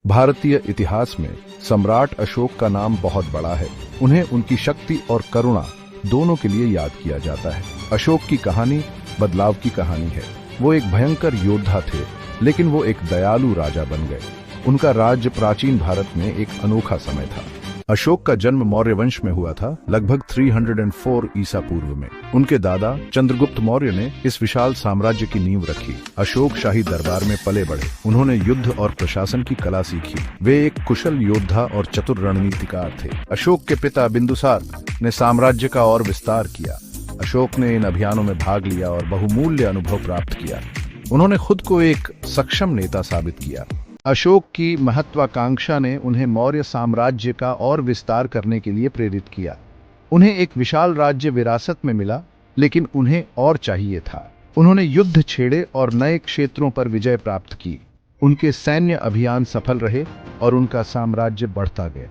भारतीय इतिहास में सम्राट अशोक का नाम बहुत बड़ा है। उन्हें उनकी शक्ति और करुणा दोनों के लिए याद किया जाता है। अशोक की कहानी बदलाव की कहानी है। वो एक भयंकर योद्धा थे, लेकिन वो एक दयालु राजा बन गए। उनका राज्य प्राचीन भारत में एक अनोखा समय था। अशोक का जन्म मौर्य वंश में हुआ था, लगभग 304 ईसा पूर्व में। उनके दादा चंद्रगुप्त मौर्य ने इस विशाल साम्राज्य की नींव रखी। अशोक शाही दरबार में पले बढ़े। उन्होंने युद्ध और प्रशासन की कला सीखी। वे एक कुशल योद्धा और चतुर रणनीतिकार थे। अशोक के पिता बिंदुसार ने साम्राज्य का और विस्तार किया। अशोक ने इन अभियानों में भाग लिया और बहुमूल्य अनुभव प्राप्त किया। उन्होंने खुद को एक सक्षम नेता साबित किया। अशोक की महत्वाकांक्षा ने उन्हें मौर्य साम्राज्य का और विस्तार करने के लिए प्रेरित किया। उन्हें एक विशाल राज्य विरासत में मिला, लेकिन उन्हें और चाहिए था। उन्होंने युद्ध छेड़े और नए क्षेत्रों पर विजय प्राप्त की। उनके सैन्य अभियान सफल रहे और उनका साम्राज्य बढ़ता गया।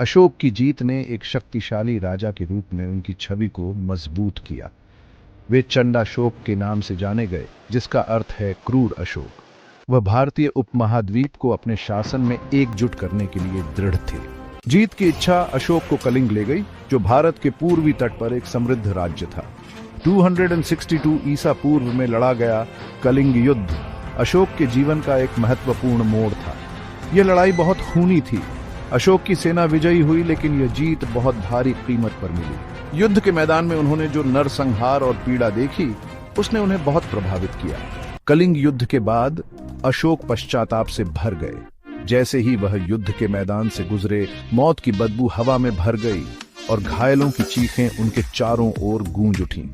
अशोक की जीत ने एक शक्तिशाली राजा के रूप में उनकी छवि को मजबूत किया। वे चंडाशोक के नाम से जाने गए, जिसका अर्थ है क्रूर अशोक। वह भारतीय उपमहाद्वीप को अपने शासन में एकजुट करने के लिए दृढ़ थे। जीत की इच्छा अशोक को कलिंग ले गई, जो भारत के पूर्वी तट पर एक समृद्ध राज्य था। 262 ईसा पूर्व में लड़ा गया कलिंग युद्ध अशोक के जीवन का एक महत्वपूर्ण मोड़ था। यह लड़ाई बहुत खूनी थी। अशोक की सेना विजयी हुई, लेकिन यह जीत बहुत भारी कीमत पर मिली। युद्ध के मैदान में उन्होंने जो नरसंहार और पीड़ा देखी, उसने उन्हें बहुत प्रभावित किया। कलिंग युद्ध के बाद अशोक पश्चाताप से भर गए। जैसे ही वह युद्ध के मैदान से गुजरे, मौत की बदबू हवा में भर गई और घायलों की चीखें उनके चारों ओर गूंज उठीं।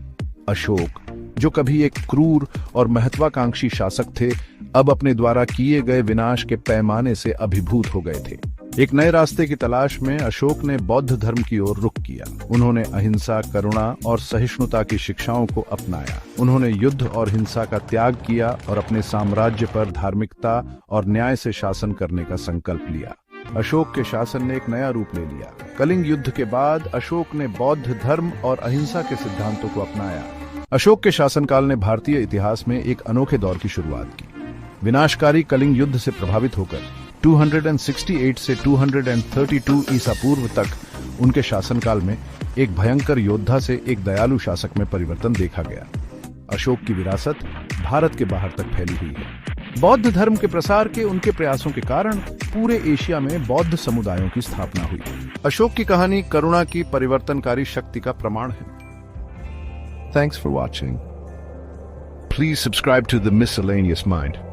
अशोक, जो कभी एक क्रूर और महत्वाकांक्षी शासक थे, अब अपने द्वारा किए गए विनाश के पैमाने से अभिभूत हो गए थे। एक नए रास्ते की तलाश में अशोक ने बौद्ध धर्म की ओर रुख किया। उन्होंने अहिंसा, करुणा और सहिष्णुता की शिक्षाओं को अपनाया। उन्होंने युद्ध और हिंसा का त्याग किया और अपने साम्राज्य पर धार्मिकता और न्याय से शासन करने का संकल्प लिया। अशोक के शासन ने एक नया रूप ले लिया। कलिंग युद्ध के बाद अशोक ने बौद्ध धर्म और अहिंसा के सिद्धांतों को अपनाया। अशोक के शासनकाल ने भारतीय इतिहास में एक अनोखे दौर की शुरुआत की। विनाशकारी कलिंग युद्ध से प्रभावित होकर 268 से 232 ईसा पूर्व तक उनके शासनकाल में एक भयंकर योद्धा से एक दयालु शासक में परिवर्तन देखा गया। अशोक की विरासत भारत के बाहर तक फैली हुई है। बौद्ध धर्म के प्रसार के उनके प्रयासों के कारण पूरे एशिया में बौद्ध समुदायों की स्थापना हुई। अशोक की कहानी करुणा की परिवर्तनकारी शक्ति का प्रमाण है। Thanks for watching. Please subscribe to The Miscellaneous Mind.